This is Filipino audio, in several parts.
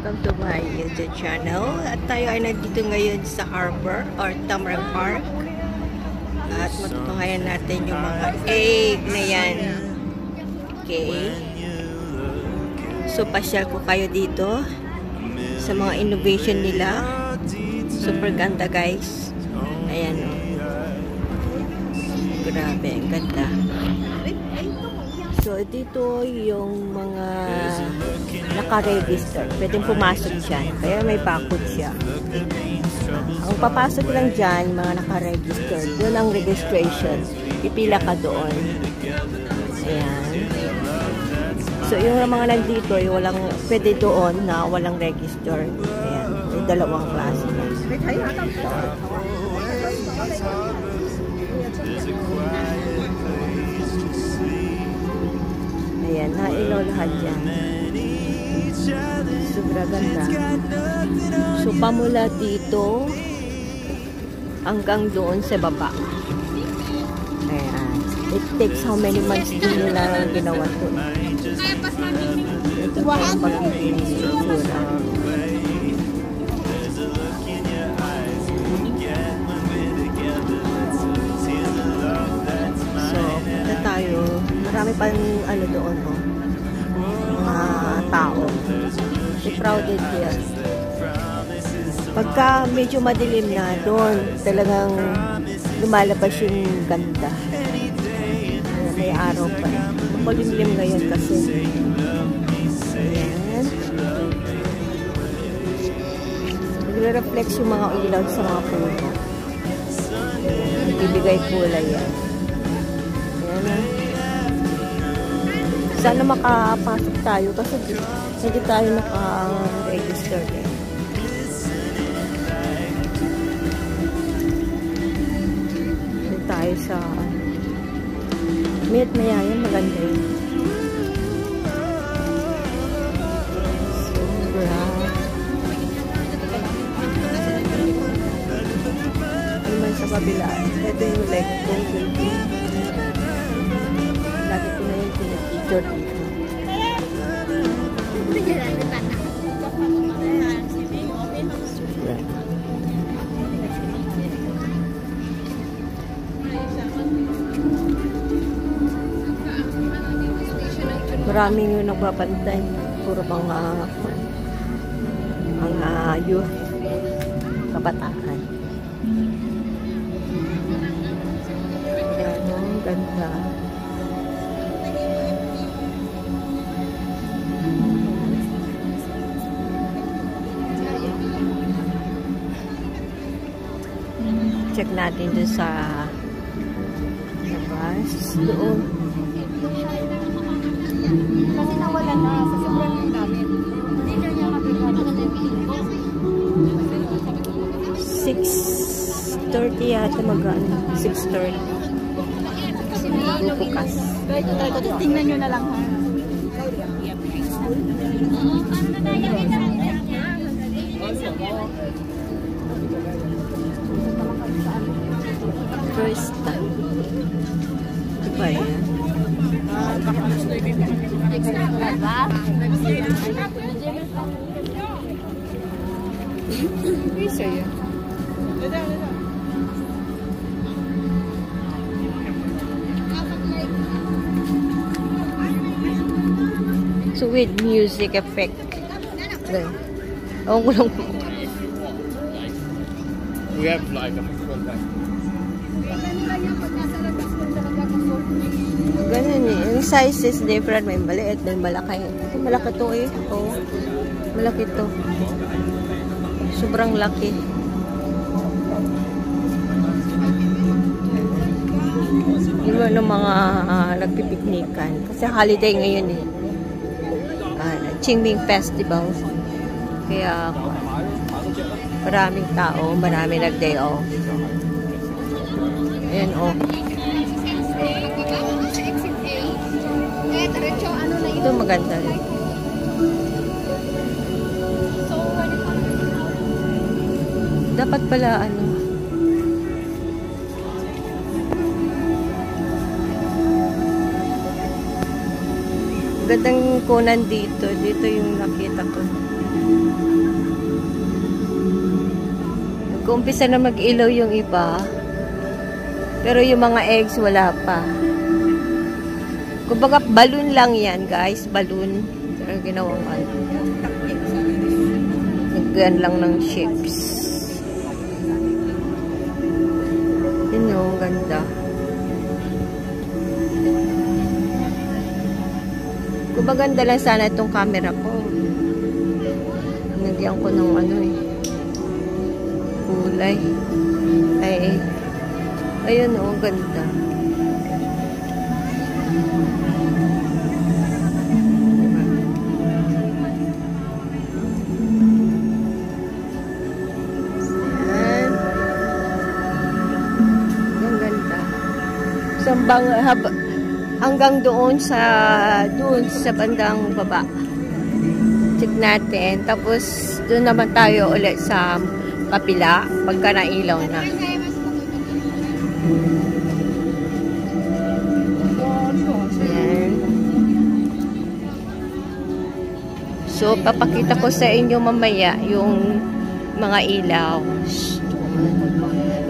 welcome to my YouTube channel. At tayo ay nandito ngayon sa harbor or Tamarack Park. At matutunghayan natin yung mga egg na yan. Okay. So, pasyal ko kayo dito sa mga innovation nila. Super ganda, guys. Ayan, o. Grabe, ang ganda. So, dito yung mga naka-register. Pwedeng pumasok dyan. Kaya may bakod siya. Ang papasok lang dyan, mga naka-register. Doon ang registration. Pipila ka doon. Ayan. So, yung mga nandito, yung walang, pwede doon na walang register. Ayan. May dalawang klase. Ayan, nailaw lahat yan. Sobra ganda. So, pamula dito hanggang doon sa baba. Ayan. It takes how many months din nila ginawa to. Ito po ang pagiging itsura. So, punta tayo. Marami pang ano doon, oh. Mga tao. So, crowded here. Pagka medyo madilim na doon, talagang lumalabas yung ganda. May araw pa. Makulimlim ngayon kasi. Ayan. Nagre-reflex yung mga ilaw sa mga puno. Ibigay kulay yan. Ayan na. Sana makapasok tayo kasi hindi tayo naka-register eh. Hindi tayo sa Miyat maya yan, maganda yun. Sobra. Ano man sa kabila. Ito yung leg ko. Lagi ko na yung pinag-picture dito. Sobra. Maraming yung nagbabantay. Puro mga youth, kabataan. Ayan, ang ganda. Check natin doon sa labas. Doon. Kasi nawala na sa sobrang ng gamit. Hindi na niya mapagkakita. 6:30 yata mag-ano. 6:30. Kasi may bukas. Tingnan nyo na lang ha. First time. Diba yan? So with music effect. Oh, we have like a contact. Ganun eh. Yung size is different. May maliit, may malaki. Ito, malaki to eh. Oh, malaki to. Sobrang laki. Yung ng mga nagpipiknikan. Kasi holiday ngayon eh. Qingming Festival. Kaya maraming tao, maraming nag-day off. Ayan oh. Ito maganda rin. Dapat pala ano. Gandang kunan dito. Dito yung nakita ko. Nag-uumpisa na mag-ilaw yung iba. Pero yung mga eggs wala pa. Kumbaga balloon lang yan, guys. Balloon. Pero ginawang ano. Nagyan lang ng shapes. Yun yung ganda. Kung maganda lang sana itong camera ko. Nagyan ko ng ano eh. Kulay. Ay. Ayun o, ganda. Ayan. Ang ganda. Hanggang doon sa bandang baba. Check natin. Tapos doon naman tayo ulit sa kapila pagka nailaw na. Ayan. So papakita ko sa inyo mamaya yung mga ilaw.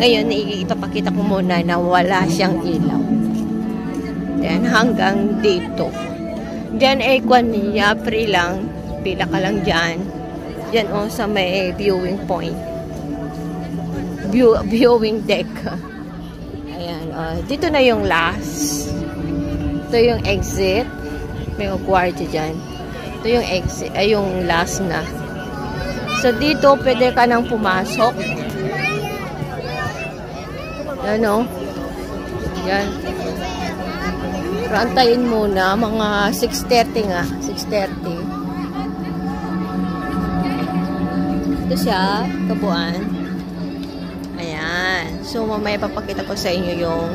Ngayon ipapakita ko muna na wala siyang ilaw. Then, hanggang dito. Diyan ay kwan niya, free lang. Pila ka lang dyan. Diyan o sa may viewing point. Viewing deck. Ayan. Dito na yung last. Ito yung exit. May kwarto dyan. Ito yung exit. Ay, yung last na. So, dito pwede ka nang pumasok. Yan o. Yan. Pero antayin muna, mga 6:30 nga. 6:30. Ito siya, kabuuan. Ayan. So, mamaya papakita ko sa inyo yung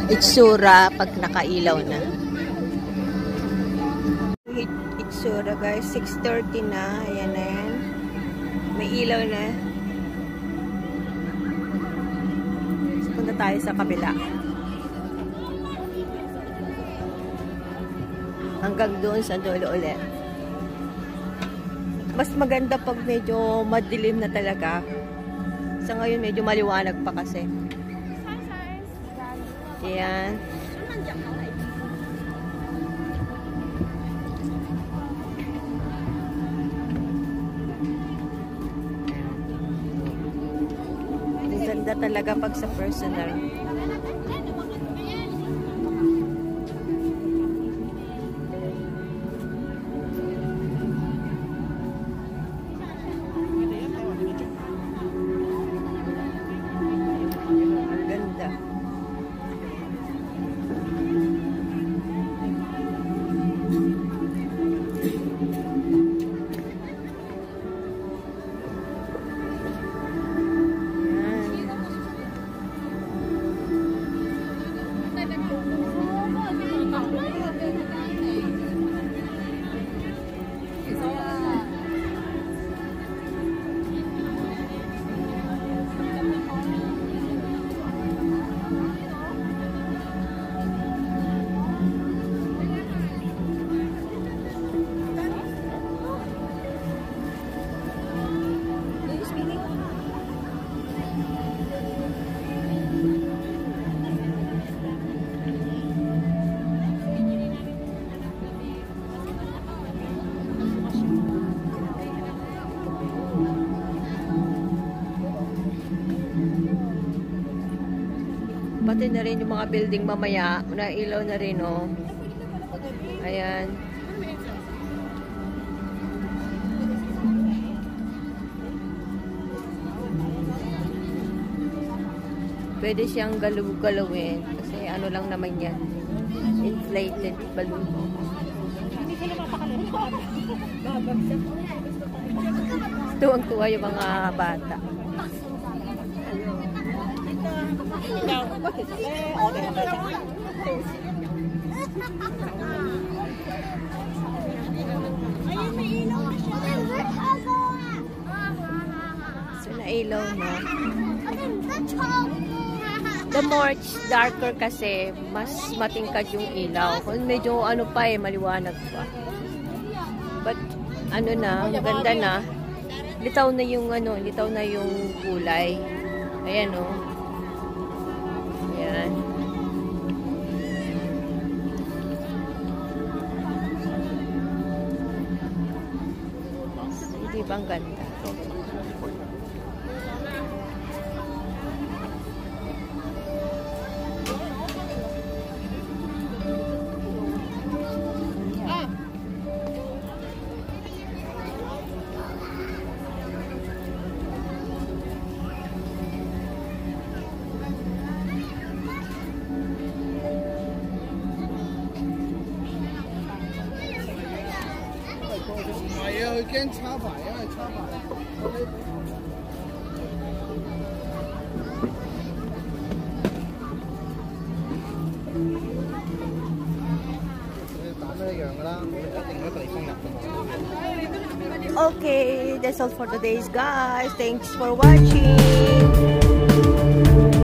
itsura pag nakailaw na. Itsura guys, 6:30 na. Ayan na yan. May ilaw na. Punta tayo sa kabila. Hanggang doon sa dulo ulit. Mas maganda pag medyo madilim na talaga. Sa ngayon medyo maliwanag pa kasi. Ayan. Ang ganda talaga pag sa personal. Pati na rin yung mga building mamaya. Nailaw na rin, oh. Ayan. Pwede siyang galawin. Kasi ano lang naman yan. Inflated balloon. Hindi sila mapakalaro. Tuwang-tuwa yung mga bata. So, nailaw na. the more it's darker kasi, mas matingkad yung ilaw. Kung medyo ano pa eh, maliwanag pa. But, ano na, ganda na. Litaw na yung ano, litaw na yung kulay. Ayan o. Ayan. Di ba ang ganda? Okay, that's all for today's guys. Thanks for watching.